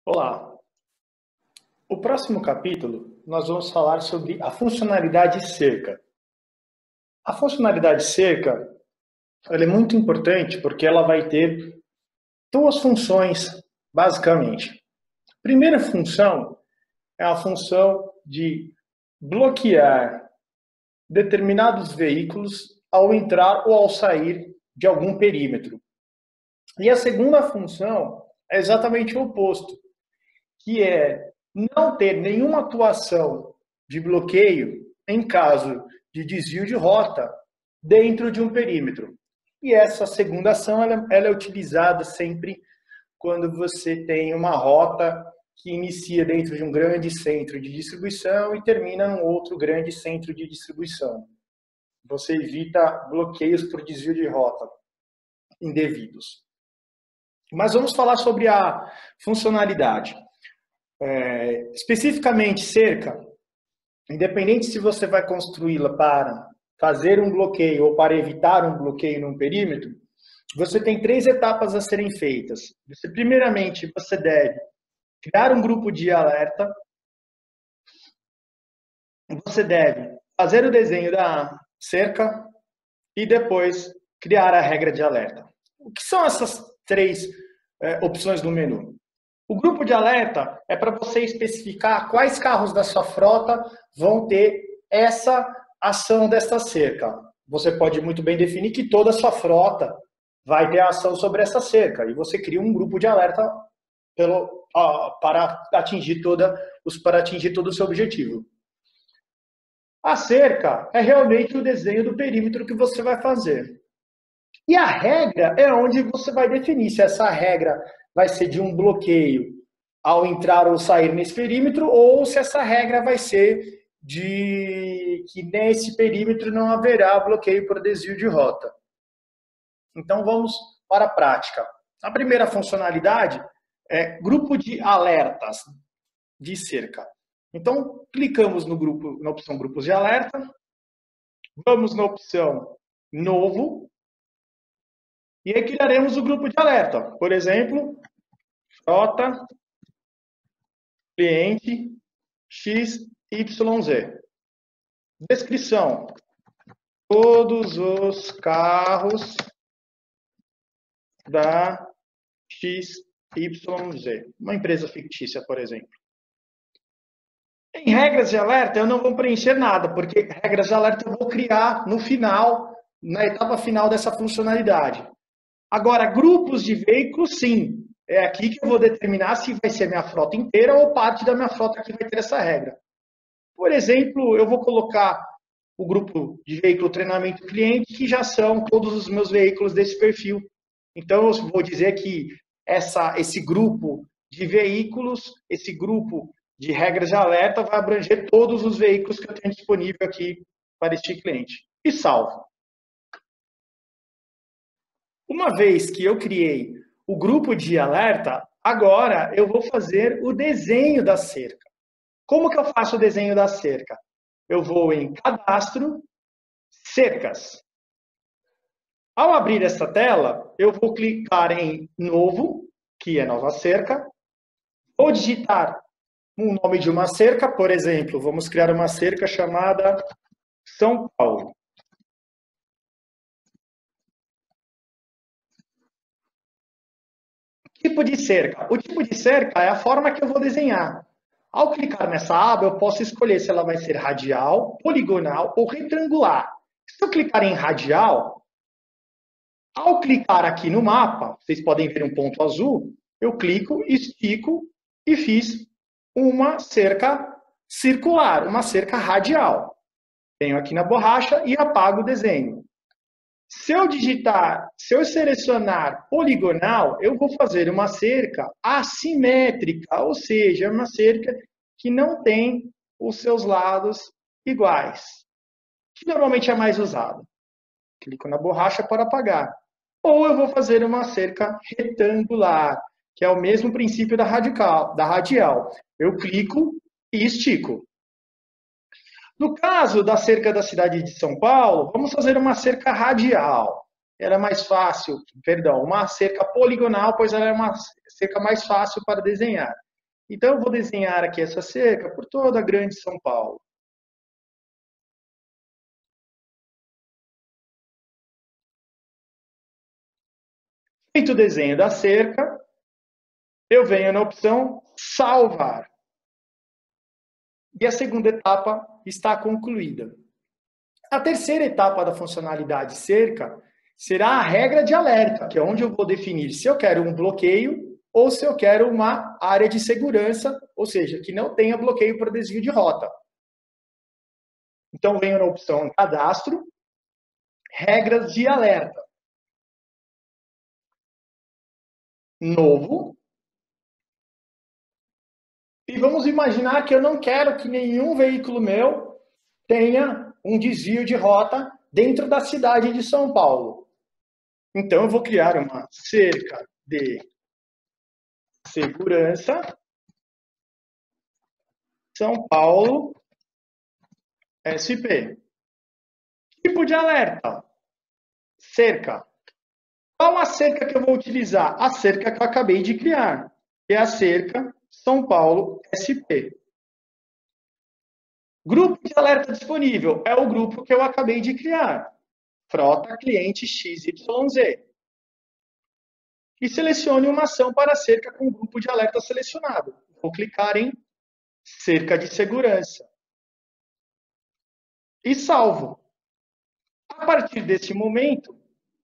Olá! O próximo capítulo nós vamos falar sobre a funcionalidade cerca. A funcionalidade cerca ela é muito importante porque ela vai ter duas funções, basicamente. A primeira função é a função de bloquear determinados veículos ao entrar ou ao sair de algum perímetro. E a segunda função é exatamente o oposto, que é não ter nenhuma atuação de bloqueio em caso de desvio de rota dentro de um perímetro. E essa segunda ação ela é utilizada sempre quando você tem uma rota que inicia dentro de um grande centro de distribuição e termina num outro grande centro de distribuição. Você evita bloqueios por desvio de rota indevidos. Mas vamos falar sobre a funcionalidade. Especificamente cerca, independente se você vai construí-la para fazer um bloqueio ou para evitar um bloqueio num perímetro, você tem 3 etapas a serem feitas. Primeiramente, você deve criar um grupo de alerta, você deve fazer o desenho da cerca e depois criar a regra de alerta. O que são essas 3 opções do menu? O grupo de alerta é para você especificar quais carros da sua frota vão ter essa ação desta cerca. Você pode muito bem definir que toda a sua frota vai ter ação sobre essa cerca e você cria um grupo de alerta para atingir todo o seu objetivo. A cerca é realmente o desenho do perímetro que você vai fazer. E a regra é onde você vai definir se essa regra vai ser de um bloqueio ao entrar ou sair nesse perímetro, ou se essa regra vai ser de que nesse perímetro não haverá bloqueio por desvio de rota. Então vamos para a prática. A primeira funcionalidade é grupo de alertas de cerca. Então clicamos no grupo, na opção grupos de alerta, vamos na opção novo, e aí criaremos o grupo de alerta. Por exemplo, frota cliente XYZ. Descrição: todos os carros da XYZ. Uma empresa fictícia, por exemplo. Em regras de alerta, eu não vou preencher nada, porque regras de alerta eu vou criar no final, na etapa final dessa funcionalidade. Agora, grupos de veículos, sim. É aqui que eu vou determinar se vai ser minha frota inteira ou parte da minha frota que vai ter essa regra. Por exemplo, eu vou colocar o grupo de veículo treinamento cliente, que já são todos os meus veículos desse perfil. Então, eu vou dizer que esse grupo de veículos, esse grupo de regras de alerta vai abranger todos os veículos que eu tenho disponível aqui para este cliente. E salvo. Uma vez que eu criei o grupo de alerta, agora eu vou fazer o desenho da cerca. Como que eu faço o desenho da cerca? Eu vou em cadastro, cercas. Ao abrir essa tela, eu vou clicar em novo, que é nova cerca. Vou digitar um nome de uma cerca, por exemplo, vamos criar uma cerca chamada São Paulo. Tipo de cerca. O tipo de cerca é a forma que eu vou desenhar. Ao clicar nessa aba, eu posso escolher se ela vai ser radial, poligonal ou retangular. Se eu clicar em radial, ao clicar aqui no mapa, vocês podem ver um ponto azul, eu clico, estico e fiz uma cerca circular, uma cerca radial. Venho aqui na borracha e apago o desenho. Se eu selecionar poligonal, eu vou fazer uma cerca assimétrica, ou seja, uma cerca que não tem os seus lados iguais, que normalmente é mais usado. Clico na borracha para apagar. Ou eu vou fazer uma cerca retangular, que é o mesmo princípio da radial. Eu clico e estico. No caso da cerca da cidade de São Paulo, vamos fazer uma cerca radial. Ela é mais fácil, uma cerca poligonal, pois ela é uma cerca mais fácil para desenhar. Então, eu vou desenhar aqui essa cerca por toda a grande São Paulo. Feito o desenho da cerca, eu venho na opção salvar. E a segunda etapa está concluída. A terceira etapa da funcionalidade cerca será a regra de alerta, que é onde eu vou definir se eu quero um bloqueio ou se eu quero uma área de segurança, ou seja, que não tenha bloqueio por desvio de rota. Então, venho na opção cadastro, regras de alerta. Novo. E vamos imaginar que eu não quero que nenhum veículo meu tenha um desvio de rota dentro da cidade de São Paulo. Então, eu vou criar uma cerca de segurança São Paulo SP. Tipo de alerta: cerca. Qual a cerca que eu vou utilizar? A cerca que eu acabei de criar, que é a cerca São Paulo SP. Grupo de alerta disponível é o grupo que eu acabei de criar. Frota cliente XYZ. E selecione uma ação para a cerca com o grupo de alerta selecionado. Vou clicar em cerca de segurança. E salvo. A partir deste momento,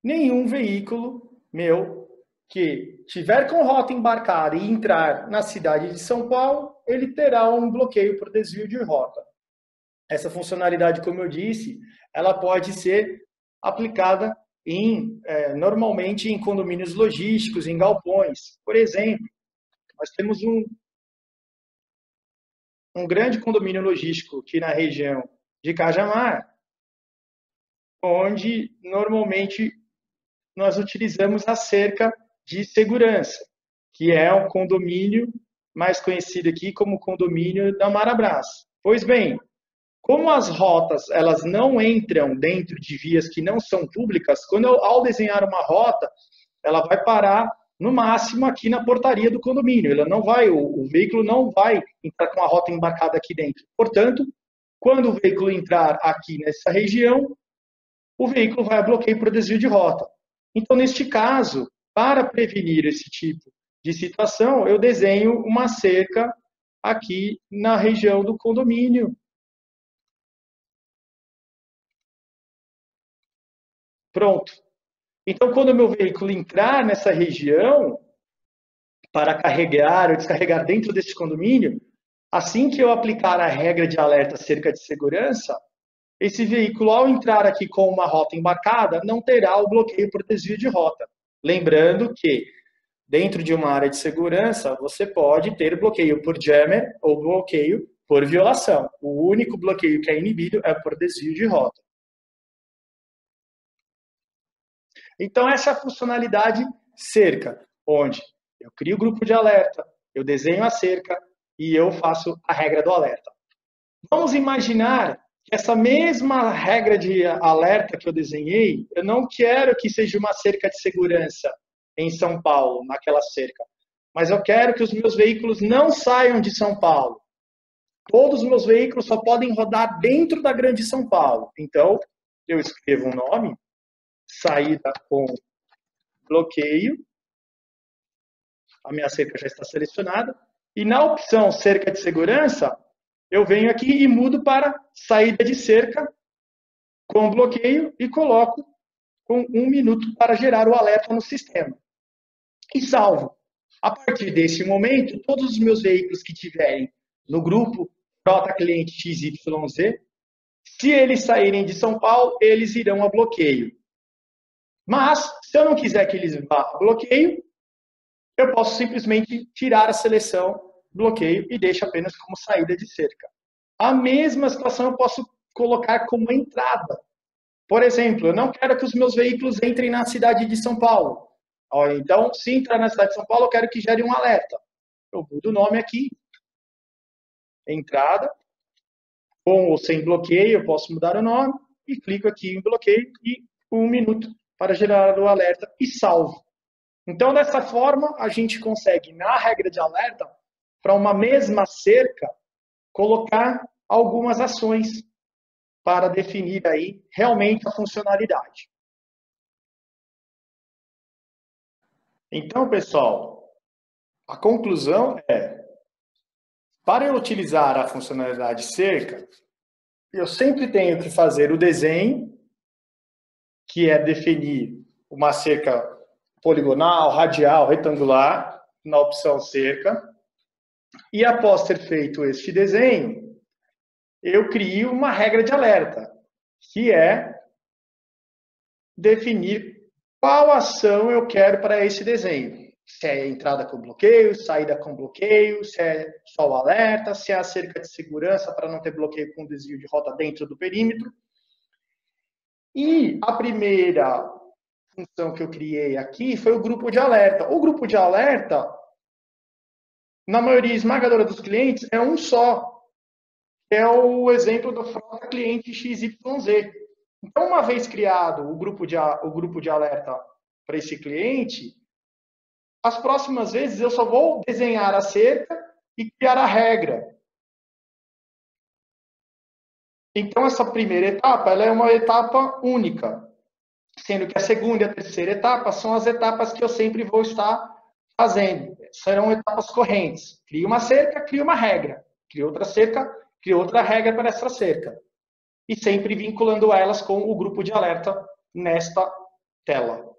nenhum veículo meu que tiver com rota embarcada e entrar na cidade de São Paulo, ele terá um bloqueio por desvio de rota. Essa funcionalidade, como eu disse, ela pode ser aplicada normalmente em condomínios logísticos, em galpões. Por exemplo, nós temos um grande condomínio logístico aqui na região de Cajamar, onde normalmente nós utilizamos a cerca de segurança, que é um condomínio mais conhecido aqui como condomínio da Marabras. Pois bem, como as rotas elas não entram dentro de vias que não são públicas, quando ao desenhar uma rota, ela vai parar no máximo aqui na portaria do condomínio. Ela não vai, o veículo não vai entrar com a rota embarcada aqui dentro. Portanto, quando o veículo entrar aqui nessa região, o veículo vai a bloqueio por desvio de rota. Então, neste caso, para prevenir esse tipo de situação, eu desenho uma cerca aqui na região do condomínio. Pronto. Então, quando o meu veículo entrar nessa região, para carregar ou descarregar dentro desse condomínio, assim que eu aplicar a regra de alerta cerca de segurança, esse veículo, ao entrar aqui com uma rota embarcada, não terá o bloqueio por desvio de rota. Lembrando que, dentro de uma área de segurança, você pode ter bloqueio por jammer ou bloqueio por violação. O único bloqueio que é inibido é por desvio de rota. Então, essa é a funcionalidade cerca, onde eu crio o grupo de alerta, eu desenho a cerca e eu faço a regra do alerta. Vamos imaginar que essa mesma regra de alerta que eu desenhei, eu não quero que seja uma cerca de segurança em São Paulo, naquela cerca, mas eu quero que os meus veículos não saiam de São Paulo. Todos os meus veículos só podem rodar dentro da grande São Paulo. Então, eu escrevo um nome, saída com bloqueio, a minha cerca já está selecionada, e na opção cerca de segurança, eu venho aqui e mudo para saída de cerca com bloqueio e coloco com 1 minuto para gerar o alerta no sistema. E salvo. A partir desse momento, todos os meus veículos que tiverem no grupo Frota Cliente XYZ, se eles saírem de São Paulo, eles irão a bloqueio. Mas, se eu não quiser que eles vá a bloqueio, eu posso simplesmente tirar a seleção bloqueio e deixo apenas como saída de cerca. A mesma situação eu posso colocar como entrada. Por exemplo, eu não quero que os meus veículos entrem na cidade de São Paulo. Então, se entrar na cidade de São Paulo, eu quero que gere um alerta. Eu mudo o nome aqui, entrada, com ou sem bloqueio, eu posso mudar o nome, e clico aqui em bloqueio e 1 minuto para gerar o alerta e salvo. Então, dessa forma, a gente consegue, na regra de alerta, para uma mesma cerca, colocar algumas ações para definir aí realmente a funcionalidade. Então, pessoal, a conclusão é, para eu utilizar a funcionalidade cerca, eu sempre tenho que fazer o desenho, que é definir uma cerca poligonal, radial, retangular, na opção cerca. E após ter feito este desenho, eu crio uma regra de alerta, que é definir qual ação eu quero para esse desenho. Se é entrada com bloqueio, saída com bloqueio, se é só o alerta, se é a cerca de segurança para não ter bloqueio com desvio de rota dentro do perímetro. E a primeira função que eu criei aqui foi o grupo de alerta. O grupo de alerta, na maioria esmagadora dos clientes, é um só. É o exemplo da frota cliente XYZ. Então, uma vez criado o grupo de alerta para esse cliente, as próximas vezes eu só vou desenhar a cerca e criar a regra. Então, essa primeira etapa ela é uma etapa única, sendo que a segunda e a terceira etapa são as etapas que eu sempre vou estar fazendo. Serão etapas correntes. Cria uma cerca, cria uma regra. Cria outra cerca, cria outra regra para essa cerca. E sempre vinculando elas com o grupo de alerta nesta tela.